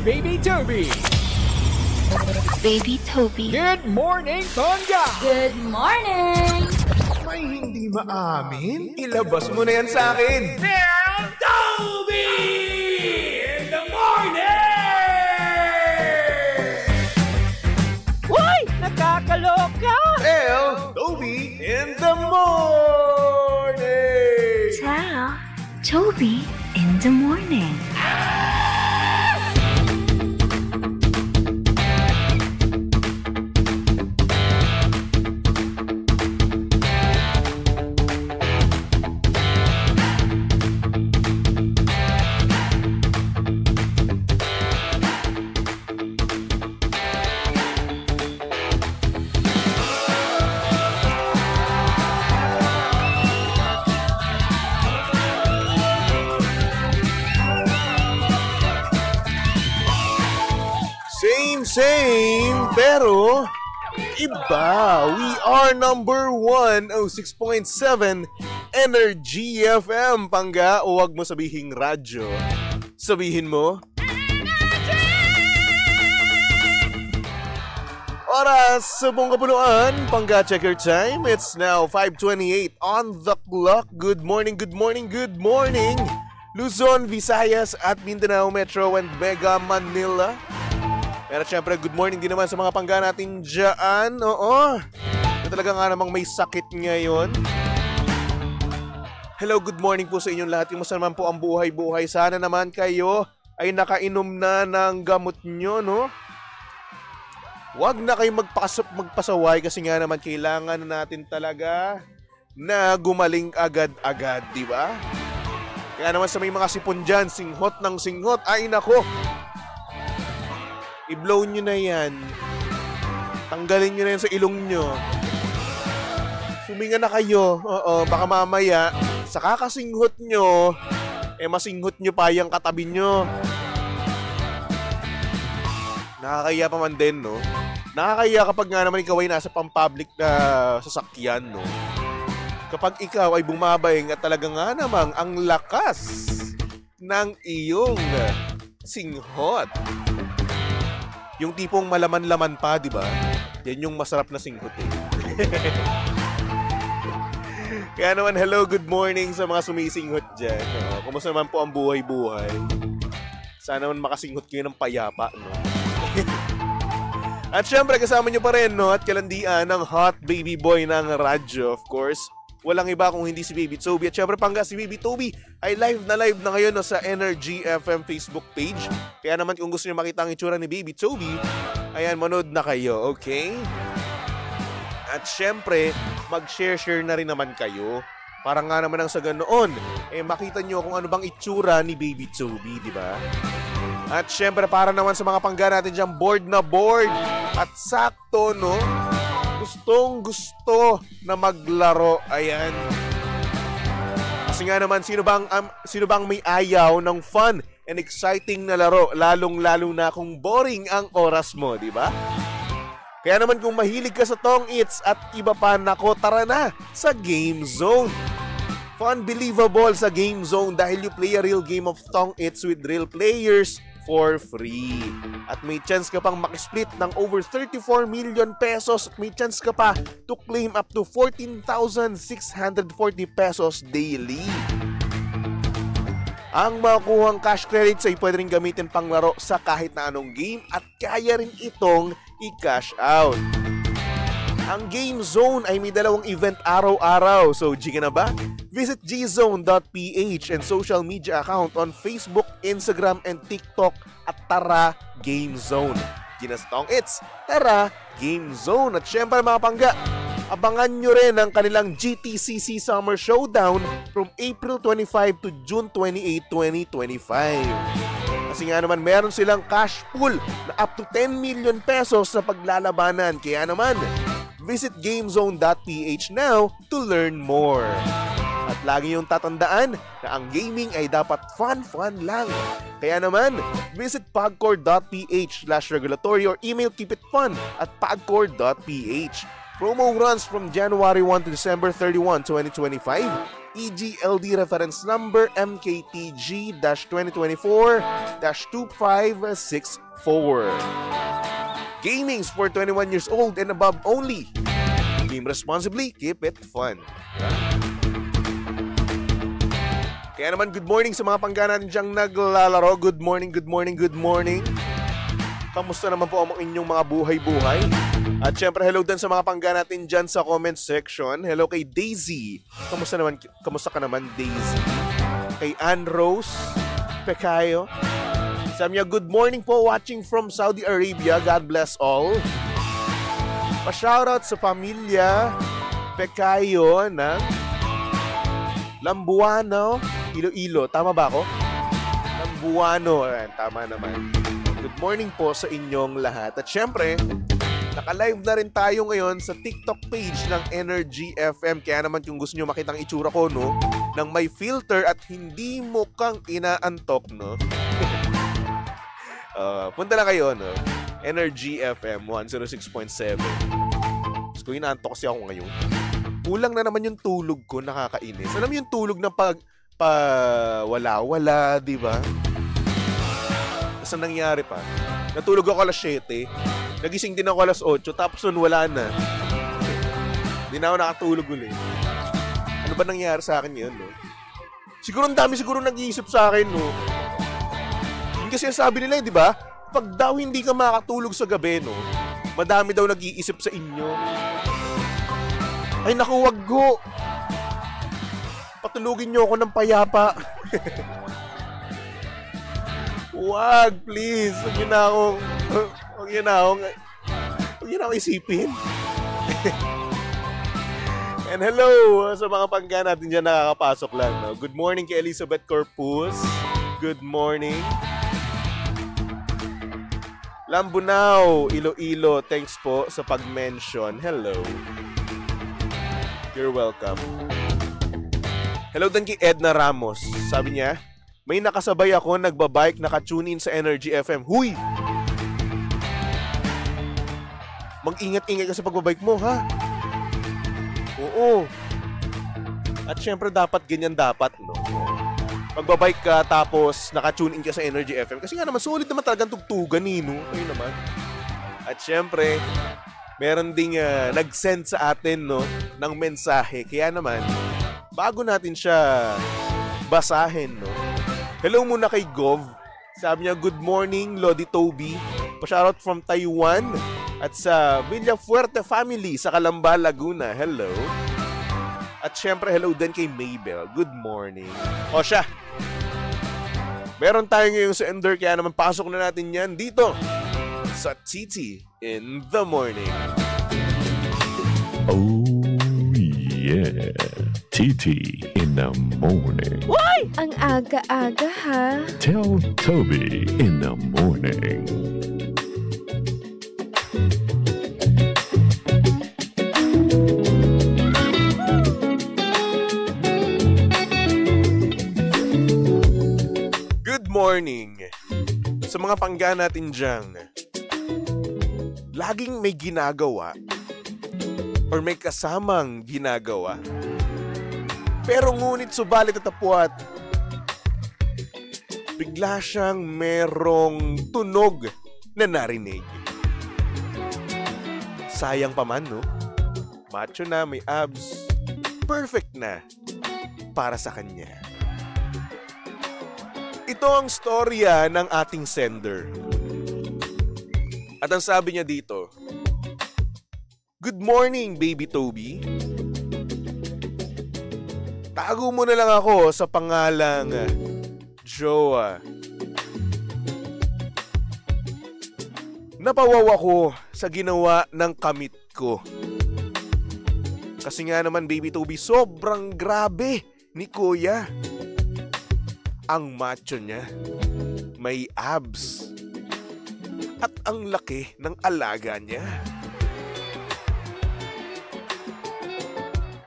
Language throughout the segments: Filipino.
Baby Toby. Baby Toby. Good morning, Tonga. Good morning! May hindi maamin? Ilabas mo na yan sa akin. Toby in the morning. Hoy! Nakakaloka! Toby in the morning. Ciao, Toby in the morning. Same, pero iba. We are number 106.7 Energy FM. Pangga, huwag mo sabihing radyo. Sabihin mo oras sa buong kapuluan. Pangga, check your time. It's now 5:28 on the clock. Good morning, good morning, good morning, Luzon, Visayas at Mindanao Metro and Mega Manila. Pero syempre, good morning din naman sa mga pangga natin dyan. Oo, na talaga nga namang may sakit ngayon. Hello, good morning po sa inyong lahat. Kumusta naman po ang buhay-buhay? Sana naman kayo ay nakainom na ng gamot nyo, no? Huwag na kayong magpasaway kasi nga naman kailangan natin talaga na gumaling agad-agad, di ba? Kaya naman sa may mga sipon dyan, singhot ng singhot, ay nako, i-blow nyo na yan. Tanggalin nyo na yan sa ilong nyo. Suminga na kayo. Oo, baka mamaya, sa kakasinghot nyo, masinghot nyo pa yung katabi nyo. Nakakaya pa man din, no? Nakakaya kapag nga naman ikaw ay nasa pang-public na sasakyan, no? Kapag ikaw ay bumabayang at talaga nga namang ang lakas ng iyong singhot. Yung tipong malaman-laman pa, di ba? Yan yung masarap na singhot eh. Kaya naman, hello, good morning sa mga sumisinghot dyan. Kumusta naman po ang buhay-buhay? Sana naman makasinghot kayo ng payapa, no? At syempre, kasama nyo pa rin, no? At kalandian ng hot baby boy ng radyo, of course. Walang iba kung hindi si Baby Toby. At syempre, pangga, si Baby Toby ay live na ngayon, no, sa Energy FM Facebook page. Kaya naman kung gusto niyo makita ang itsura ni Baby Toby, ayan, manood na kayo, okay? At syempre, mag-share na rin naman kayo. Para nga naman ang sa ganoon, makita nyo kung ano bang itsura ni Baby Toby, di ba? At syempre, para naman sa mga pangga natin dyan, board na board. At sakto, no? Gustong-gusto na maglaro. Ayan. Kasi nga naman, sino bang may ayaw ng fun and exciting na laro, lalong-lalo na kung boring ang oras mo, di ba? Kaya naman kung mahilig ka sa Tong Its at iba pa, nako, tara na sa Game Zone. Fun believable sa Game Zone dahil you play a real game of Tong Its with real players for free. At may chance ka pang makisplit ng over 34 million pesos at may chance ka pa to claim up to 14,640 pesos daily. Ang makukuhang cash credits ay pwede rin gamitin pang laro sa kahit na anong game at kaya rin itong i-cash out. Ang Game Zone ay may dalawang event araw-araw. So, G ka na ba? Visit gzone.ph and social media account on Facebook, Instagram, and TikTok at tara Game Zone. Ginastong It's tara Game Zone. At syempre mga pangga, abangan nyo rin ang kanilang GTCC Summer Showdown from April 25 to June 28, 2025. Kasi nga naman meron silang cash pool na up to 10 million pesos sa paglalabanan. Kaya naman, visit gamezone.ph now to learn more. At lagi yung tatandaan na ang gaming ay dapat fun lang. Kaya naman, visit pagcore.ph/regulatory or email keepitfun@pagcore.ph. Promo runs from January 1 to December 31, 2025. EGLD reference number MKTG-2024-2564. Gamings for 21 years old and above only. Game responsibly, keep it fun. Kaya naman, good morning sa mga pangga natin diyang naglalaro. Good morning, good morning, good morning. Kamusta naman po ang inyong mga buhay-buhay? At syempre, hello din sa mga pangga natin dyan sa comment section. Hello kay Daisy. Kamusta ka naman, Daisy? Kay Ann Rose Pecayo. Sabi niya, good morning po, watching from Saudi Arabia. God bless all. Pa-shoutout sa pamilya Pecayo ng Lambuano, Iloilo. Tama ba ako? Lambuano. Ayan, tama naman. Good morning po sa inyong lahat. At syempre, naka-live na rin tayo ngayon sa TikTok page ng Energy FM. Kaya naman kung gusto nyo makita ang itsura ko, no, nang may filter at hindi mukhang inaantok, no? Punta lang kayo, no? Energy FM 106.7. Gusto ko, inaantok kasi ako ngayon. Kulang na naman yung tulog ko, nakakainis. Alam mo yung tulog na wala-wala, di ba? Tapos ang nangyari pa, natulog ako alas 7, nagising din ako alas 8, tapos nun wala na. Hindi na ako nakatulog ulit. Ano ba nangyari sa akin yun, no? Siguro ang dami nag-iisip sa akin, no? Yung kasi sabi nila, di ba? Pag daw hindi ka makatulog sa gabi, no, madami daw nag-iisip sa inyo. Ay naku, wag go. Patulugin niyo ako ng payapa. Wag, please. Huwag niyo na akong isipin. And hello sa mga pangga natin dyan nakakapasok lang. No? Good morning kay Elizabeth Corpus. Good morning. Lambunao, Iloilo. Thanks po sa pag-mention. Hello. You're welcome. Hello din kay Edna Ramos. Sabi niya, may nakasabay ako nagbabike naka-tune in sa Energy FM. Huy! Mag-ingat-ingat ka sa pagbabike mo, ha? Oo. At syempre dapat ganyan dapat, no? Magbabike ka tapos naka-tune in ka sa Energy FM. Kasi nga naman, solid naman talagang tugtugan, no? Ayun naman. At syempre, meron ding nag-send sa atin, no, ng mensahe. Kaya naman, bago natin siya basahin, no. Hello muna kay Gov. Sabi niya, good morning, Lodi Toby. Pa-shoutout from Taiwan. At sa Villafuerte family sa Calamba, Laguna. Hello. At syempre, hello din kay Maybell. Good morning. O siya. Meron tayo ngayong sender, kaya naman pasok na natin yan dito sa TT in the morning. Oh yeah, TT in the morning. Why? Ang aga-aga ha. Tell Toby in the morning. Good morning sa mga pangga natin dyan. Laging may ginagawa or may kasamang ginagawa. Pero ngunit subalit at tapuat, bigla siyang merong tunog na narinig. Sayang pa man, no? Macho na, may abs. Perfect na para sa kanya. Ito ang storya ng ating sender. At ang sabi niya dito, good morning, baby Toby. Tago mo na lang ako sa pangalang Joa. Napawaw ako sa ginawa ng kamit ko. Kasi nga naman, baby Toby, sobrang grabe ni Kuya. Ang macho niya, may abs. At ang laki ng alaga niya.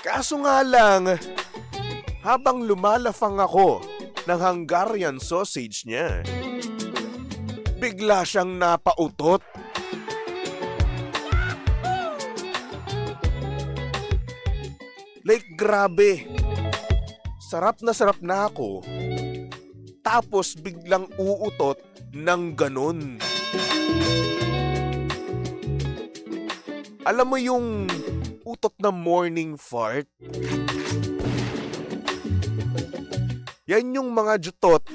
Kaso nga lang, habang lumalafang ako ng Hungarian sausage niya, bigla siyang napautot. Like grabe. sarap na ako, tapos biglang uutot ng ganun. Alam mo yung utot na morning fart? Yan yung mga jutot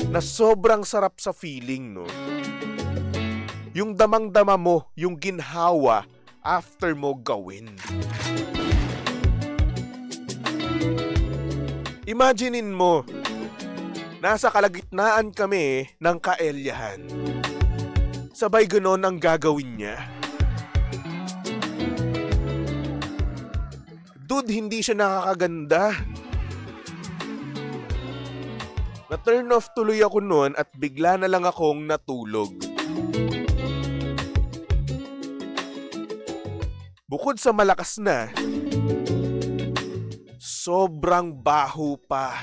na sobrang sarap sa feeling, no? Yung damang-dama mo, yung ginhawa after mo gawin. Imaginein mo, nasa kalagitnaan kami ng kaelyahan. Sabay ganon ang gagawin niya. Dude, hindi siya nakakaganda. Na-turn off tuloy ako noon at bigla na lang akong natulog. Bukod sa malakas na, sobrang baho pa.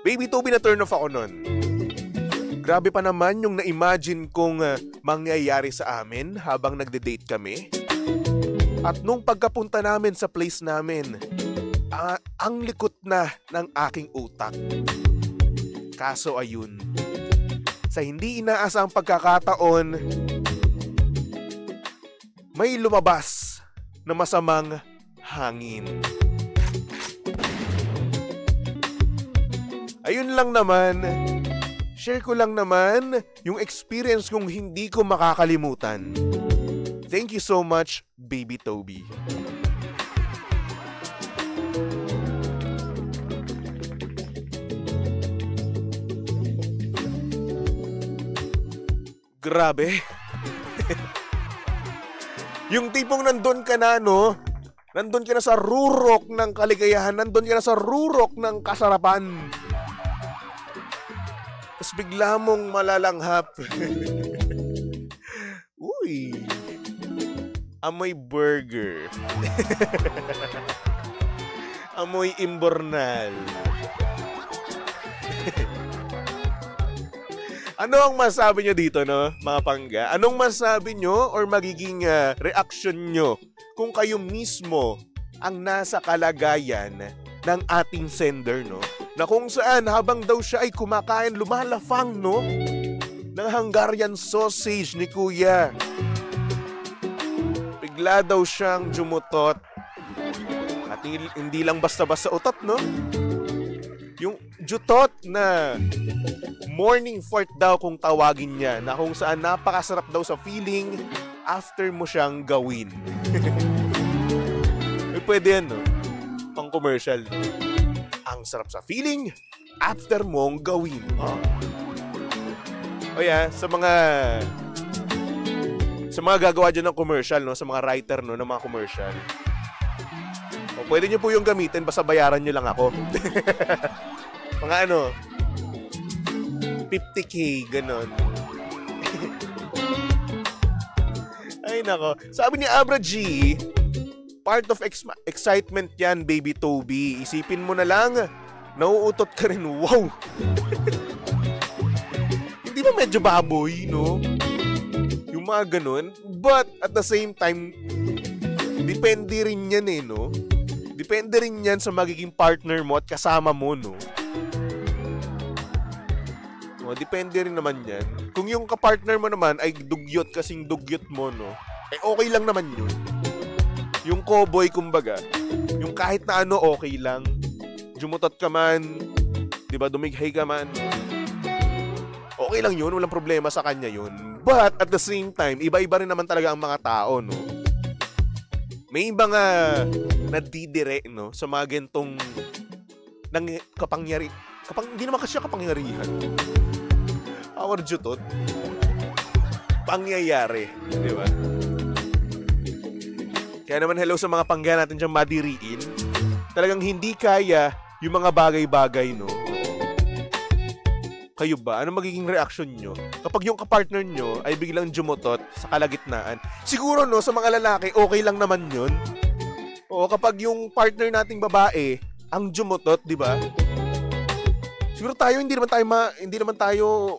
Baby Toby, na-turn off ako noon. Grabe pa naman yung na-imagine kong mangyayari sa amin habang nagde-date kami. At nung pagkapunta namin sa place namin, ang likot na ng aking utak. Kaso ayun, sa hindi inaasang pagkakataon, may lumabas na masamang hangin. Ayun lang naman, share ko lang naman yung experience kong hindi ko makakalimutan. Thank you so much, Baby Toby. Grabe. Yung tipong nandun ka na, no? Nandun ka na sa rurok ng kaligayahan, nandun ka na sa rurok ng kasarapan. Tapos bigla mong malalanghap. Uy. Amoy burger. Amoy imbornal. Ano ang masabi nyo dito, no, mga pangga? Anong masabi nyo or magiging reaction nyo kung kayo mismo ang nasa kalagayan ng ating sender, no? Na kung saan habang daw siya ay kumakain, lumalafang, no? Ng Hungarian sausage ni Kuya. Bigla daw siyang jumutot. At hindi lang basta-basta utot, no? Yung jutot na morning fart daw kung tawagin niya, na kung saan napakasarap daw sa feeling after mo siyang gawin. Eh, pwede yan, no? Pang commercial. Ang sarap sa feeling after mong gawin. Oh. O yeah, sa mga gagawa dyan ng commercial, no? Sa mga writer, no? Ng mga commercial. O, pwede nyo po yung gamitin, basta bayaran nyo lang ako. Mga ano, 50K, ganon. Ay nako. Sabi ni Abra G, part of excitement yan, Baby Toby. Isipin mo na lang, nauutot ka rin. Wow! Hindi ba medyo baboy, no? Yung mga ganon. But at the same time, depende rin yan eh, no? Depende rin yan sa magiging partner mo at kasama mo, no? O, depende rin naman yan. Kung yung kapartner mo naman ay dugyot kasing dugyot mo, no? Eh, okay lang naman yun. Yung cowboy, kumbaga, yung kahit na ano, okay lang. Jumutot ka man, di ba, dumighay ka man. Okay lang yun, walang problema sa kanya yun. But, at the same time, iba-iba rin naman talaga ang mga tao, no? May iba nga nadidire, no? Sa mga gentong hindi naman kasi siya kapangyarihan. Our jutot. Pangyayari. Di ba? Kaya naman hello sa mga pangga natin dyan madiriin. Talagang hindi kaya yung mga bagay-bagay, no? Kayo ba? Ano magiging reaction nyo? Kapag yung kapartner nyo ay biglang jumutot sa kalagitnaan. Siguro, no, sa mga lalaki, okay lang naman yun. O kapag yung partner nating babae ang jumutot, di ba? Siguro tayo, hindi naman tayo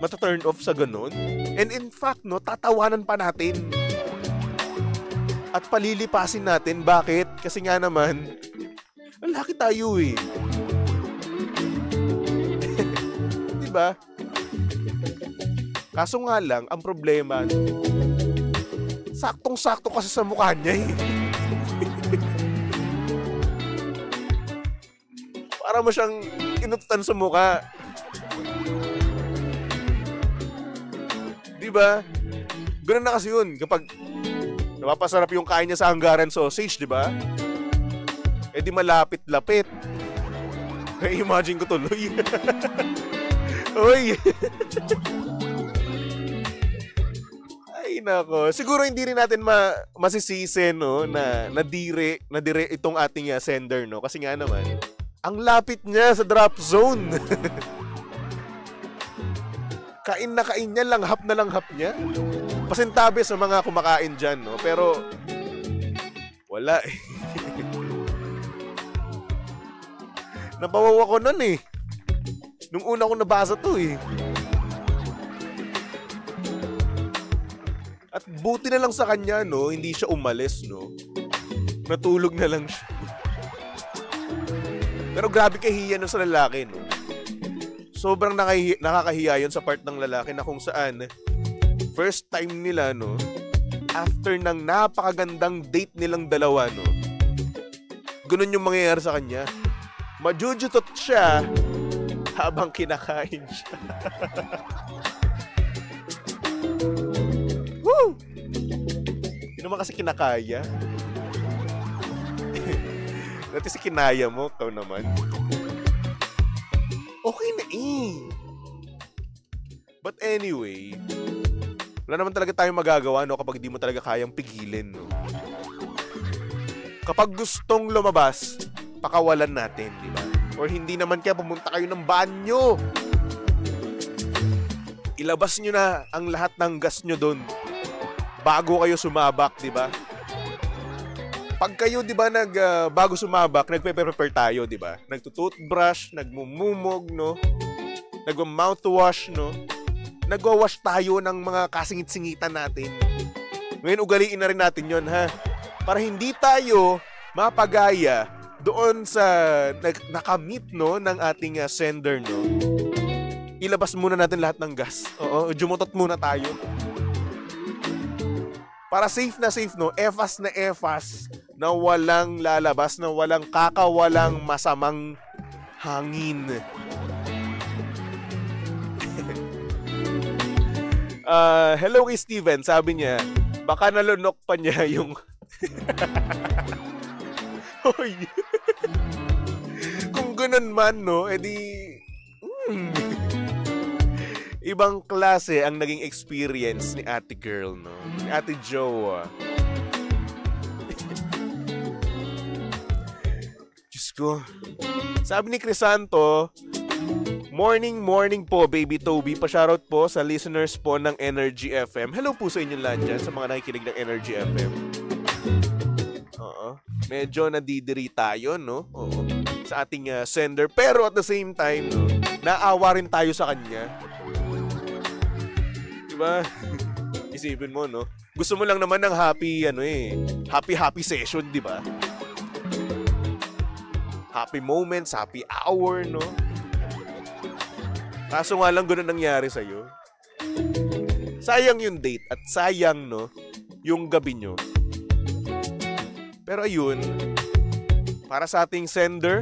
mata-turn off sa ganun. And in fact, no, tatawanan pa natin. At palilipasin natin. Bakit? Kasi nga naman, lalaki tayo eh. Diba? Kaso nga lang, ang problema, saktong-sakto kasi sa mukha niya eh. Para mo siyang inututan sa mukha. Diba? Ganun na kasi yun. Kapag napapasarap yung kain niya sa Hungarian sausage, diba? Eh di malapit-lapit. Kaya imagine ko tuloy. Uy! Ay nako. Siguro hindi rin natin masisisi, no, na nadire itong ating sender, no? Kasi nga naman, ang lapit niya sa drop zone. Kain na kain niya, langhap na langhap niya. Pasintabi sa mga kumakain dyan, no? Pero, wala eh. Nabawaw ako nun eh. Nung una ko nabasa to eh. At buti na lang sa kanya, no? Hindi siya umalis, no? Natulog na lang siya. Pero grabe kahiya na sa lalaki, no? Sobrang nakakahiya yun sa part ng lalaki na kung saan first time nila, no? After ng napakagandang date nilang dalawa, no? Ganun yung mangyayari sa kanya. Majujutot siya habang kinakain siya. Woo! Hindi naman kasi kinakaya. Dati si kinaya mo, ikaw naman. Okay na eh. But anyway, wala naman talaga tayong magagawa, no, kapag di mo talaga kayang pigilin, no. Kapag gustong lumabas, pakawalan natin, di ba? Or hindi naman kaya pumunta kayo ng banyo. Ilabas nyo na ang lahat ng gas nyo doon bago kayo sumabak, di ba? Pag kayo, di ba, bago sumabak, nagpe-prepare tayo, di ba? Nagtutoothbrush, nagmumumog, no? Nagmamouthwash, no? Nagwawash tayo ng mga kasingit-singitan natin. Ngayon, ugaliin na rin natin yon, ha? Para hindi tayo mapagaya doon sa nakamit, no, ng ating sender, no? Ilabas muna natin lahat ng gas. Oo, jumutot muna tayo. Para safe, no? Efas na walang lalabas, na walang kakawalang masamang hangin. Hello kay Steven, sabi niya, baka nalunok pa niya yung... Hoy! Kung ganun man, no, edi... Ibang klase ang naging experience ni ate girl, no? Ni ate Joe. Diyos ko. Sabi ni Crisanto, morning po, baby Toby. Pa-shoutout po sa listeners po ng Energy FM. Hello po sa inyong lahat dyan, sa mga nakikinig ng Energy FM. Oo. Medyo nadidiri tayo, no? Oo. Sa ating sender. Pero at the same time, no, naawa rin tayo sa kanya. Diba? Isipin mo, no? Gusto mo lang naman ng happy, happy session, diba? Happy moments, happy hour, no? Kaso nga lang ganun nangyari sa'yo. Sayang yung date at sayang, no, yung gabi nyo. Pero ayun, para sa ating sender,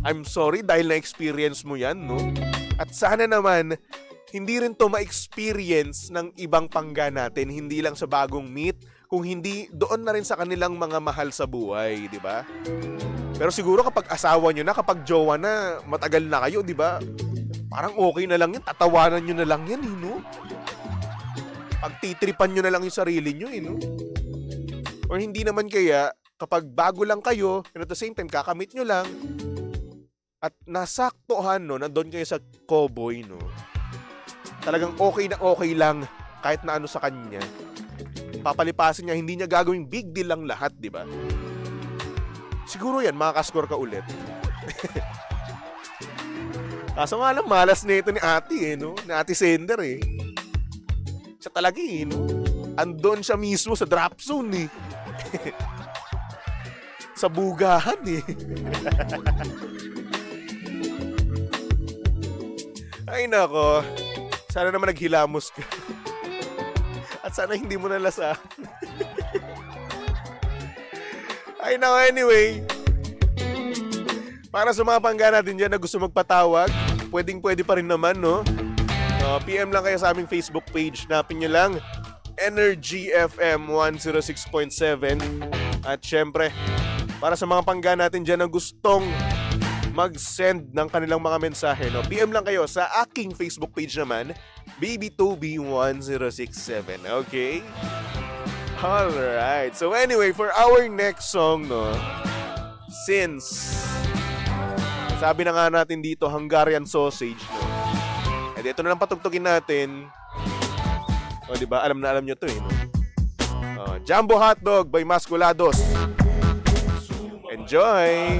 I'm sorry dahil na-experience mo yan, no? At sana naman, hindi rin to ma-experience ng ibang pangga natin, hindi lang sa bagong meet, kung hindi doon na rin sa kanilang mga mahal sa buhay, di ba? Pero siguro kapag asawa nyo na, kapag jowa na, matagal na kayo, di ba? Parang okay na lang yan, tatawanan nyo na lang yan, no? Pagtitripan nyo na lang yung sarili nyo, no? Or hindi naman kaya, kapag bago lang kayo, and at the same time, kakamit nyo lang, at nasaktohan, no, na doon kayo sa cowboy, no? Talagang okay na okay lang kahit na ano sa kanya. Papalipasin niya, hindi niya gagawing big deal lang lahat, di ba? Siguro yan, makakascore ka ulit. Kaso nga lang, malas na ito ni ate, no? Ni ate sender, Siya talaga, no? Andun siya mismo sa drop zone, Sa bugahan eh. Ay nako. Sana naman naghilamos ka. At sana hindi mo nalasa. Ay nako, anyway. Para sa mga pangga natin dyan na gusto magpatawag, pwedeng-pwede pa rin naman, no? PM lang kayo sa aming Facebook page. Napin nyo lang, Energy FM 106.7. At syempre, para sa mga pangga natin dyan na gustong mag-send ng kanilang mga mensahe, no? PM lang kayo sa aking Facebook page naman, BabyToby1067. Okay? Alright. So anyway, for our next song, no? Since sabi na nga natin dito, Hungarian sausage, no? Eh, dito na lang patugtugin natin. O, diba? Alam nyo to, eh, no? Jumbo Hotdog by Masculados. Enjoy!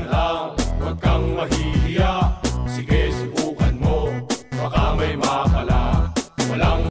Huwag kang mahihiya. Sige, subukan mo. Baka may makala. Walang